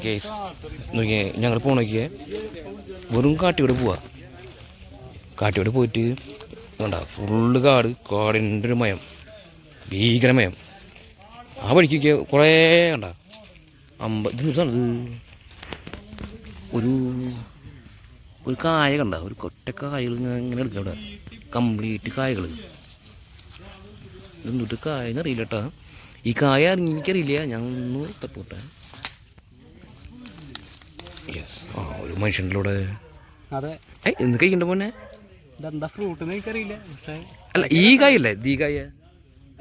Case നോക്കിയേ ഞങ്ങൾ പോണോക്കിയേ വെറും കാട്ടിയോടെ പോവാ. കാട്ടിയോടെ പോയിട്ട് വേണ്ട ഫുള്ള് കാടിൻ്റെ ഒരു മയം, ഭീകരമയം. ആ വഴിക്കൊക്കെ കുറേ കണ്ട 50 ദിവസമാണ്. ഒരു കായ കണ്ട, ഒരു കൊറ്റ കായകൾ ഇങ്ങനെ എടുക്കുക. അവിടെ കംപ്ലീറ്റ് കായകൾ. ഇതൊന്നിട്ട് കായെന്ന് അറിയില്ല കേട്ടോ. ഈ കായ എനിക്കറിയില്ല, ഞാൻ ഒന്ന് തപ്പോട്ടെ. യെസ്, ആ ഒരു മനുഷ്യനിലൂടെ അതെ. എന്ത് കഴിക്കണ്ട പോന്നെ? ഇതെന്താ ഫ്രൂട്ട് എനിക്കറിയില്ല. പക്ഷേ അല്ല ഈ കായല്ലേ ഈ കായ?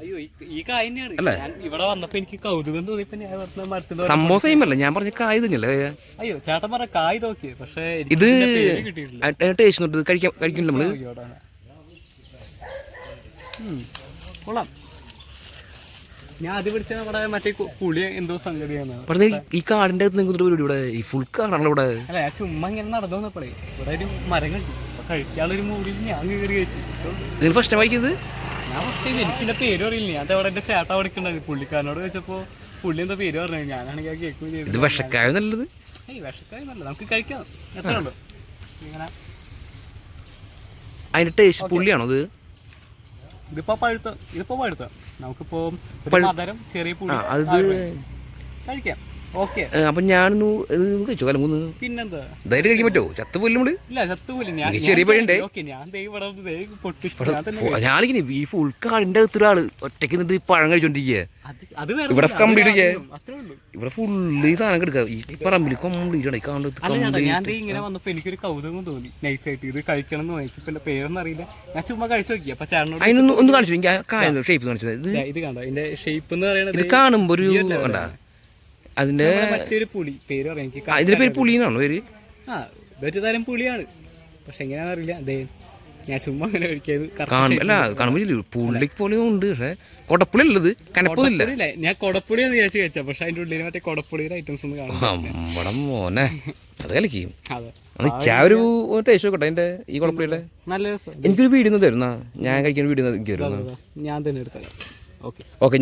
അയ്യോ ഈ കായ തന്നെയാണ്. അല്ല ഇവിടെ വന്നപ്പോ എനിക്ക് കൗതുകം തോന്നിയപ്പോ ഞാൻ മരത്തിൽ സംഭവം സെയിമല്ല. ഞാൻ പറഞ്ഞ കായ തന്നെയല്ലേ? അയ്യോ ചേട്ടൻ പറഞ്ഞ കായ് നോക്കിയേ. പക്ഷേ ഇത് ടേസ്റ്റ് നോട്ട് കഴിക്കില്ല നമ്മള്. കൊള്ളാം. ഞാൻ അത് പിടിച്ച നമ്മുടെ മറ്റേ പുളി എന്തോ സംഗതിയാണ്. പറഞ്ഞ ഈ കാടിന്റെ അകത്ത് നിൽക്കുന്ന ഇവിടെ ഈ ഫുൾ കാടാണല്ലോ ഇവിടെ. അല്ല ഞാൻ ചുമ്മാ ഇങ്ങനെ നടന്നു വന്നപ്പോഴേ ഇവിടെ ഒരു മരം കണ്ടു. അപ്പൊ കഴിക്കാനുള്ളൊരു മൂടിയിൽ ഞാൻ കയറി കഴിച്ചു. നിങ്ങൾ ഫസ്റ്റ് ടൈം കഴിക്കുന്നത്? ഞാൻ ഫസ്റ്റ് ടൈം. എനിക്കിന്റെ പേര് അറിയില്ല. ഞാൻ അവിടെ എന്റെ ചേട്ടാ പഠിക്കണ്ടായിരുന്നു. പുള്ളിക്കാരനോട് ചോദിച്ചപ്പോ പുള്ളി എന്താ പേര് പറഞ്ഞു. ഞാനാണെങ്കിൽ ആ കേൾക്കുകയും ചെയ്തു. ഇത് വിഷക്കായ നല്ലത്? വിഷക്കായ നല്ലത്, നമുക്ക് കഴിക്കാം. എത്ര ഉണ്ട് ഇങ്ങനെ? അതിന്റെ ടേസ്റ്റ് പുള്ളിയാണോ ഇത്? ഇതിപ്പോ പഴുത്ത നമുക്കിപ്പോ മധുരം ചെറിയ പുളി കഴിക്കാം. ഓക്കെ. അപ്പൊ ഞാനൊന്ന് കഴിച്ചോ കലങ്ങൂന്ന്? പിന്നെന്താ ഇതായിട്ട് കഴിക്കാൻ പറ്റുമോ? ചത്തുപോലും നമ്മള്? ഇല്ല ചത്തുപോലും. ചെറിയ പഴുണ്ടേ. ഞാനിങ്ങനെ ഈ ഫുൾ കാടിന്റെ അകത്ത് ഒരാള് ഒറ്റയ്ക്ക് നിന്നിട്ട് പഴം കഴിച്ചോണ്ടിരിക്കുക. ഇവിടെ കംപ്ലീറ്റ് ഇവിടെ ഫുള്ള് ഈ സാധനം എടുക്കുക. ഈ പറമ്പിൽ കംപ്ലീറ്റ്. ഞാൻ ഇങ്ങനെ വന്നപ്പോ എനിക്കൊരു കൗതുകം തോന്നി. നൈസായിട്ട് ഇത് കഴിക്കണം എന്ന് നോക്കി. ഇപ്പൊ എന്റെ പേരൊന്നും അറിയില്ല. ഞാൻ ചുമ്മാ കഴിച്ചു നോക്കി. അപ്പൊ ചേട്ടനോട് അതിനൊന്ന് ഒന്ന് കാണിച്ചു. എനിക്ക് ഷേപ്പ് കാണിച്ചത് ഇത് കണ്ടോ? ഇതിന്റെ ഷേപ്പ് എന്ന് പറയുന്നത് കാണുമ്പോ ഒരു കണ്ടാ അതിന്റെ മറ്റൊരു പുളി പേര് പറയാം. അതിന്റെ പേര് പുളിന്നാണോ പേര്? ആ ഒരു തരം പുളിയാണ്. പക്ഷെ എങ്ങനെയാണെന്ന് അറിയില്ല. അതേ ഞാൻ ചുമ്മാ അങ്ങനെ കഴിക്കാത് അല്ല കാണുമ്പോ പുള്ളിക്ക് പോലെ ഉണ്ട്. പക്ഷെ കൊടപ്പുളി ഉള്ളത് കനപ്പൊന്നുമില്ല. ഞാൻ കൊടപ്പുളിയാന്ന് വിചാരിച്ചു കഴിച്ചാ. പക്ഷെ അതിന്റെ ഉള്ളിൽ മറ്റേ കൊടപ്പുളിയുടെ ഐറ്റംസ് ഒന്നും കാണാം. മോനെ അത് കളിക്കും. അതെ ഒരു ടേസ്റ്റ് നോക്കട്ടെ അതിന്റെ ഈ കുഴപ്പമില്ലേ? നല്ല രസം. എനിക്കൊരു വീഡിയോ തരുന്ന ഞാൻ കഴിക്കുന്ന വീഡിയോ ഞാൻ തന്നെ എടുത്തരാം. Okay okay.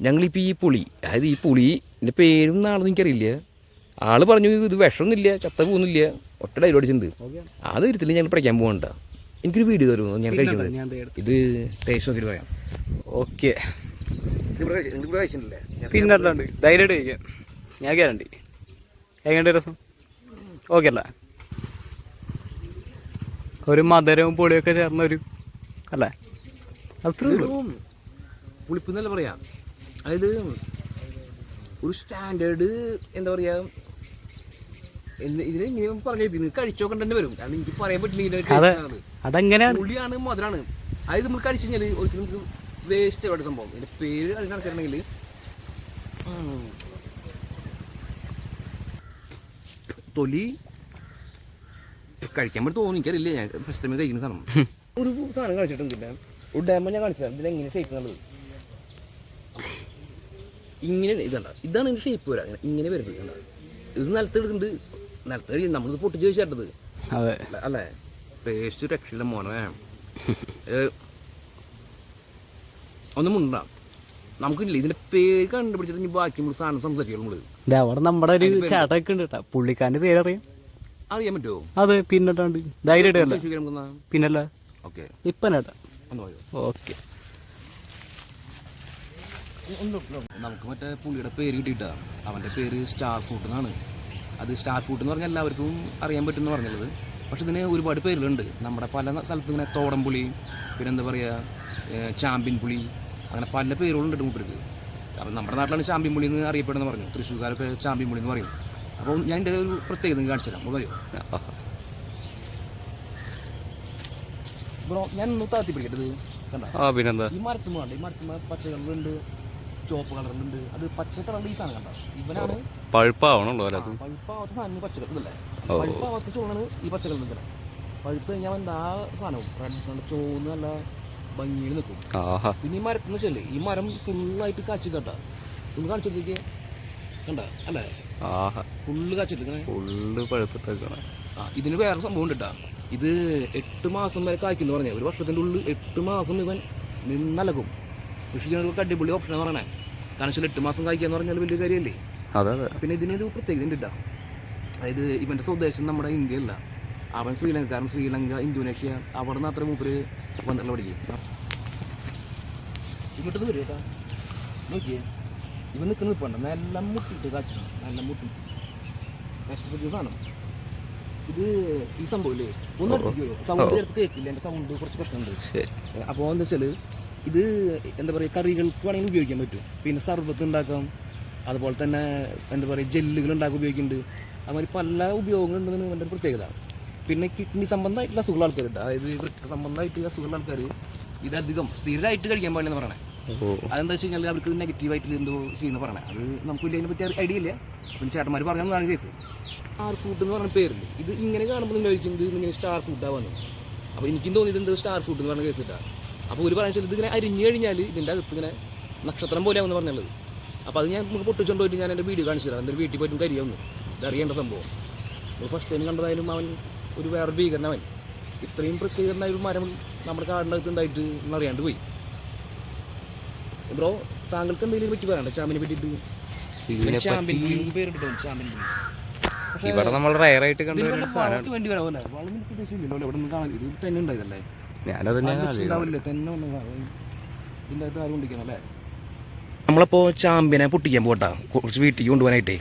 ഞങ്ങളിപ്പോൾ ഈ പുളി, അതായത് ഈ പുളിൻ്റെ പേരും നാളൊന്നും എനിക്കറിയില്ല. ആള് പറഞ്ഞു ഇത് വിഷമൊന്നുമില്ല, ചത്ത പോകുന്നില്ല, ഒറ്റ ഡയലോഗ് അടിച്ചിട്ടുണ്ട്. അത് തരത്തില്ല ഞങ്ങൾ പഠിക്കാൻ പോകണ്ട. എനിക്കൊരു വീഡിയോ തരുമോ ഞാൻ കഴിക്കുന്നത്? ഇത് ടേസ്റ്റ് നോക്കിയിട്ട് പറയാം. ഓക്കെ. നിങ്ങൾ കഴിച്ചിട്ടില്ലേ? പിന്നല്ലാണ്ട് ധൈര്യമായിട്ട് കഴിക്കാം. ഞാൻ ഗ്യാരണ്ടി. എങ്ങനെ രസം? ഓക്കെ അല്ല? ഒരു മധുരവും പുളിയൊക്കെ ചേർന്നൊരു അല്ലേ? അത്രേ ഉള്ളൂ. പുളിപ്പെന്നല്ല പറയാം. അതായത് ഒരു സ്റ്റാൻഡേർഡ് എന്താ പറയുക, ഇതിനെ ഇങ്ങനെ പറഞ്ഞ കഴിച്ചു നോക്കേണ്ടി തന്നെ വരും. കാരണം എനിക്ക് പറയാൻ പറ്റില്ല. പുളിയാണ് മധുരമാണ്. അതായത് നമ്മൾ കഴിച്ചു കഴിഞ്ഞാൽ ഒരിക്കലും നമുക്ക് വേസ്റ്റ് ആയിട്ട് സംഭവം. ഇതിൻ്റെ പേര് കണക്കിട്ടുണ്ടെങ്കിൽ തൊലി കഴിക്കാൻ പറ്റും തോന്നി. എനിക്കറിയില്ല, ഞാൻ ഫസ്റ്റ് ടൈം കഴിക്കുന്ന സാധനം. ഒരു സാധനം കഴിച്ചിട്ടൊന്നുമില്ല. ഒരു ഡാമോ ഞാൻ കാണിച്ചില്ല. ഇതിനെങ്ങനെ ഷേപ്പ് എന്നുള്ളത് ഇങ്ങനെ ഇതാണ് ഇതിൻ്റെ ഷേപ്പ് വരാം. ഇങ്ങനെ വരുന്നത് ഇത് നിലത്ത് എടുക്കുന്നുണ്ട്. നിലത്ത് കഴിയും നമ്മളിത് പൊട്ടിച്ച് കഴിച്ചേട്ടത് അല്ലേ? ടേസ്റ്റ് രക്ഷയില്ല മോനെ. ഒന്നും മുണ്ടാം നമുക്കില്ല. ഇതിന്റെ പേര് കണ്ടുപിടിച്ചിട്ട് ഇനി ബാക്കി നമ്മൾ സാധനം സംസാരിക്കണം. നമ്മള് അവിടെ നമ്മുടെ ഒരു ചേട്ടൊക്കെ ഉണ്ട് കേട്ടോ. പുള്ളിക്കാരൻ്റെ പേര് അറിയാൻ പറ്റുമോ? അതെ പിന്നെട്ടാണ്ട് ധൈര്യമായിട്ട് പിന്നല്ല. ഓക്കെ ഇപ്പം ചേട്ടാ ഓക്കെ. നമുക്ക് മറ്റേ പുള്ളിയുടെ പേര് കിട്ടിയിട്ടാ. അവൻ്റെ പേര് സ്റ്റാർ ഫ്രൂട്ട് എന്നാണ്. അത് സ്റ്റാർ ഫ്രൂട്ട് എന്ന് പറഞ്ഞാൽ എല്ലാവർക്കും അറിയാൻ പറ്റുമെന്ന് പറഞ്ഞുള്ളത്. പക്ഷെ ഇതിന് ഒരുപാട് പേരുകളുണ്ട്. നമ്മുടെ പല സ്ഥലത്തും ഇങ്ങനെ തോടംപുളി, പിന്നെ എന്താ പറയുക ചാമ്പ്യൻ പുളി, അങ്ങനെ പല പേരുകളുണ്ട് മൂപ്പർക്ക്. അപ്പം നമ്മുടെ നാട്ടിലാണ് ചാമ്പ്യൻ പുളി എന്ന് അറിയപ്പെടുന്നത് പറഞ്ഞു. തൃശ്ശൂർക്കാരൊക്കെ ചാമ്പ്യൻ പുളി എന്ന് പറയും. അപ്പോൾ ഞാൻ എൻ്റെ ഒരു പ്രത്യേകത കാണിച്ചു തരാം. പറയോ ബ്രോ? ഞാൻ ഒന്ന് താത്തി പിടിക്കട്ടത് കണ്ടോ? ഈ മരത്തുമ്പോൾ ഈ മരത്തുമ്പോൾ പച്ച കളറുണ്ട്, ചുവപ്പ് കളറിലുണ്ട്. അത് പച്ച കളറിൽ ഈ സാധനം കണ്ടോ? ഇവനാണ് പഴുപ്പാവണല്ലോ. പഴുപ്പാവാത്ത സാധനം പച്ച കളറല്ലേ? പഴുപ്പാവാത്ത ചോളാണ് ഈ പച്ച കളർ നിൽക്കണം. പഴുപ്പ് കഴിഞ്ഞാൽ എന്താ സാധനവും റെഡ് ചോന്ന് നല്ല ഭംഗിയിൽ നിൽക്കും. പിന്നെ ഈ മരത്തിന് വെച്ചല്ലേ ഈ മരം ഫുള്ളായിട്ട് കാച്ചി കേട്ടാ. ഒന്ന് കാണിച്ചു നോക്കിയേ കണ്ട അല്ലേ? ഫുള്ള് കാച്ചിട്ടിരിക്കണേ, ഫുള്ള് പഴുപ്പിട്ടേക്കണേ. ഇതിന് വേറെ സംഭവം ഉണ്ട് കേട്ടാ. ഇത് 8 മാസം വരെ കായ്ക്കുന്നു പറഞ്ഞാൽ. ഒരു വർഷത്തിൻ്റെ ഉള്ളിൽ 8 മാസം ഇവൻ നിന്നലകും. കൃഷിക്കാർക്ക് അടിപൊളി ഓപ്ഷൻ എന്ന് പറയണേ. കാരണം വെച്ചാൽ 8 മാസം കായ്ക്കാന്ന് പറഞ്ഞാൽ വലിയ കാര്യമല്ലേ? അതെ അതെ. പിന്നെ ഇതിനൊരു പ്രത്യേകത ഉണ്ട് കേട്ടോ. അതായത് ഇവൻ്റെ സ്വദേശം നമ്മുടെ ഇന്ത്യയല്ല, അവൻ ശ്രീലങ്ക. കാരണം ശ്രീലങ്ക, ഇന്തോനേഷ്യ അവിടെ നിന്ന് അത്ര മൂപ്പര് വന്നിട്ടുള്ള പഠിക്കും. ഇങ്ങോട്ട് വരും കേട്ടോ. നോക്കിയേ, ഇവൻ നിൽക്കുന്ന നിൽപ്പുണ്ട്, നല്ല മുട്ടിട്ട് കാച്ചിട്ടുണ്ട്, നല്ല മുട്ടിട്ട് കഷ്ടപ്പെട്ട സാധനം. ഇത് ഈ സംഭവം ഇല്ലേ, ഒന്ന് അടുപ്പിക്കുമല്ലോ, സൗണ്ട് ചേർത്ത് കേൾക്കില്ല, എൻ്റെ സൗണ്ട് കുറച്ച് പ്രശ്നമുണ്ട്. അപ്പോൾ എന്താ വെച്ചാൽ ഇത് എന്താ പറയുക, കറികൾക്ക് വേണമെങ്കിൽ ഉപയോഗിക്കാൻ പറ്റും. പിന്നെ സർബത്ത് ഉണ്ടാക്കാം, അതുപോലെ തന്നെ എന്താ പറയുക ജെല്ലുകൾ ഉണ്ടാക്കി ഉപയോഗിക്കുന്നുണ്ട്. അതുമാതിരി പല ഉപയോഗങ്ങളുണ്ടെന്ന് എൻ്റെ ഒരു പ്രത്യേകത. പിന്നെ കിഡ്നി സംബന്ധമായിട്ടുള്ള അസുഖമുള്ള ആൾക്കാരുണ്ട്, അതായത് വൃക്ക സംബന്ധമായിട്ട് അസുഖമുള്ള ആൾക്കാർ ഇതധികം സ്ഥിരമായിട്ട് കഴിക്കാൻ പാടില്ലെന്ന് പറയണേ. അതെന്താ വെച്ച് കഴിഞ്ഞാൽ അവർക്ക് നെഗറ്റീവായിട്ട് എന്തോ ചെയ്യുന്ന പറയണേ. അത് നമുക്ക് വലിയ അതിനെ പറ്റി ഐഡിയ ഇല്ല. പിന്നെ ചേട്ടന്മാർ പറഞ്ഞതാണ് കേസ്. സ്റ്റാർ ഫ്രൂട്ട് എന്ന് പറഞ്ഞ പേരില്ല. ഇത് ഇങ്ങനെ കാണുമ്പോൾ നിങ്ങൾ കഴിക്കുന്നത് ഇങ്ങനെ സ്റ്റാർ ഫ്രൂട്ടാണ്. അപ്പോൾ എനിക്കും തോന്നിയത് എന്തോ സ്റ്റാർ ഫ്രൂട്ട് എന്ന് പറഞ്ഞ കേസ് ഇട്ടാ. അപ്പോൾ ഒരു പറയുന്നത് ഇതിങ്ങനെ അരിഞ്ഞു കഴിഞ്ഞാൽ ഇതിൻ്റെ അകത്ത് ഇങ്ങനെ നക്ഷത്രം പോലെയാണെന്ന് പറഞ്ഞുള്ളത്. അപ്പോൾ അത് ഞാൻ നമുക്ക് പൊട്ടിച്ചുകൊണ്ട് പോയിട്ട് ഞാൻ എൻ്റെ വീഡിയോ കാണിച്ചു തരാം. എൻ്റെ വീട്ടിൽ പോയിട്ടും കരിയാവുന്നു. ഇത് അറിയേണ്ട സംഭവം. നമ്മൾ ഫസ്റ്റ് ടൈം കണ്ടതായാലും അവൻ ഒരു വേറൊരു ഭീകരൻ. അവൻ ഇത്രയും പ്രത്യേകമായ ഒരു മരം നമ്മുടെ കാടിൻ്റെ അകത്ത് ഉണ്ടായിട്ട് അറിയാണ്ട് പോയി. ബ്രോ, താങ്കൾക്ക് എന്തെങ്കിലും പറ്റി പറയണ്ടേ ചാമ്പിനെ പറ്റിയിട്ട്? ചാമ്പിൻ പേരിട്ടോ, ചാമ്പിൻ. ഇവിടെ നമ്മൾ റയറായിട്ട് കണ്ടു വേണ്ടി വരാമല്ലേ, വളം എനിക്ക് ഉദ്ദേശമില്ലല്ലോ. ഇവിടെ നിന്ന് കാണാൻ ഇത് തന്നെ ഉണ്ടായതല്ലേ, ഞാനത് ഉണ്ടാവില്ലേ തന്നെ വന്ന് ഇതിൻ്റെ അകത്ത് ആരും കൊണ്ടിരിക്കണം. നമ്മളിപ്പോൾ ചാമ്പിനെ പൊട്ടിക്കാൻ പോകട്ടാ, കുറച്ച് വീട്ടിൽ കൊണ്ടുപോകാനായിട്ടേ.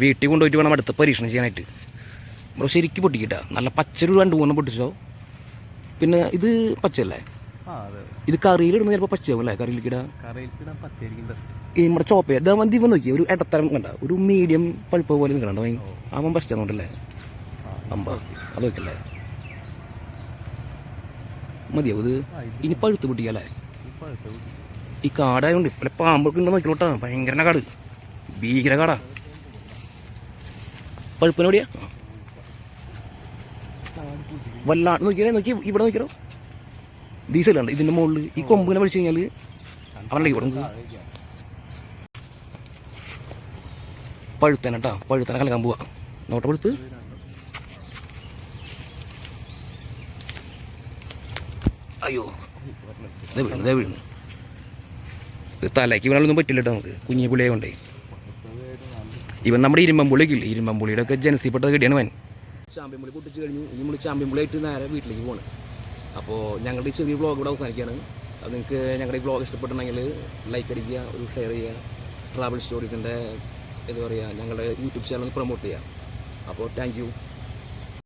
വീട്ടിൽ കൊണ്ടുപോയിട്ട് വേണം അടുത്ത പരീക്ഷണം ചെയ്യാനായിട്ട്. ബ്രോ ശരിക്കും പൊട്ടിക്കിട്ടാ, നല്ല പച്ചൊരു 2-3 പൊട്ടിച്ചോ. പിന്നെ ഇത് പച്ചയല്ലേ, ഇത് കറിയിലിടുമ്പോൾ ചിലപ്പോൾ പച്ചയാവും അല്ലേ? കറിയിലിടാം ഈ നമ്മുടെ ചോപ്പ ഇതാ മന്തി ഇവ നോക്കിയാൽ ഒരു ഇടത്തരം കണ്ട, ഒരു മീഡിയം പഴുപ്പ് പോലെ നിൽക്കണ്ടോ അവൻ പറ്റാന്നുണ്ടല്ലേ അമ്പ അത് വെക്കല്ലേ മതിയാവും. ഇത് ഇനി പഴുത്ത് പൊട്ടിക്കല്ലേ? ഈ കാടായതുകൊണ്ട് പല പാമ്പൊക്കെ ഉണ്ടോ നോക്കിലോട്ടാ, ഭയങ്കര കാട്, ഭീകര കാടാ. പഴുപ്പിനോടിയാ വല്ലാണ്ട് നോക്കിയാലേ, നോക്കി ഇവിടെ നോക്കിയാലോ, ഡീസലുണ്ട് ഇതിൻ്റെ മുകളിൽ. ഈ കൊമ്പിനെ പഠിച്ചു കഴിഞ്ഞാൽ അവരുടെ ഇവിടെ പഴുത്തന കേട്ടോ, പഴുത്തന കലക്കാൻ പോവാ. നോട്ട പഴുത്ത് അയ്യോ ഇതേ വീഴുന്നു. തലയ്ക്ക് വീണാലൊന്നും പറ്റില്ല കേട്ടോ നമുക്ക്, കുഞ്ഞി പുളിയെ കൊണ്ടേ. ഇവൻ നമ്മുടെ ഇരുമ്പമ്പുളിയൊക്കെ ഇല്ലേ, ഇരുമ്പമ്പുളിയുടെ ഒക്കെ ജനസിപ്പെട്ടത് കിട്ടിയാണ് അവൻ. ചാമ്പ്യമ്പുളി പൊട്ടിച്ച് കഴിഞ്ഞു. ഇനി നമ്മൾ ചാമ്പ്യമ്പുളിയായിട്ട് നേരെ വീട്ടിലേക്ക് പോകണം. അപ്പോൾ ഞങ്ങളുടെ ഈ ചെറിയ വ്ളോഗ് ഇവിടെ അവസാനിക്കുകയാണ്. അത് നിങ്ങൾക്ക് ഞങ്ങളുടെ ഈ വ്ളോഗ് ഇഷ്ടപ്പെട്ടുണ്ടെങ്കിൽ ലൈക്ക് അടിക്കുക, ഒരു ഷെയർ ചെയ്യുക, ട്രാവൽ സ്റ്റോറീസിൻ്റെ എന്താ പറയുക ഞങ്ങളുടെ യൂട്യൂബ് ചാനൽ പ്രൊമോട്ട് ചെയ്യുക. അപ്പോൾ താങ്ക് യു.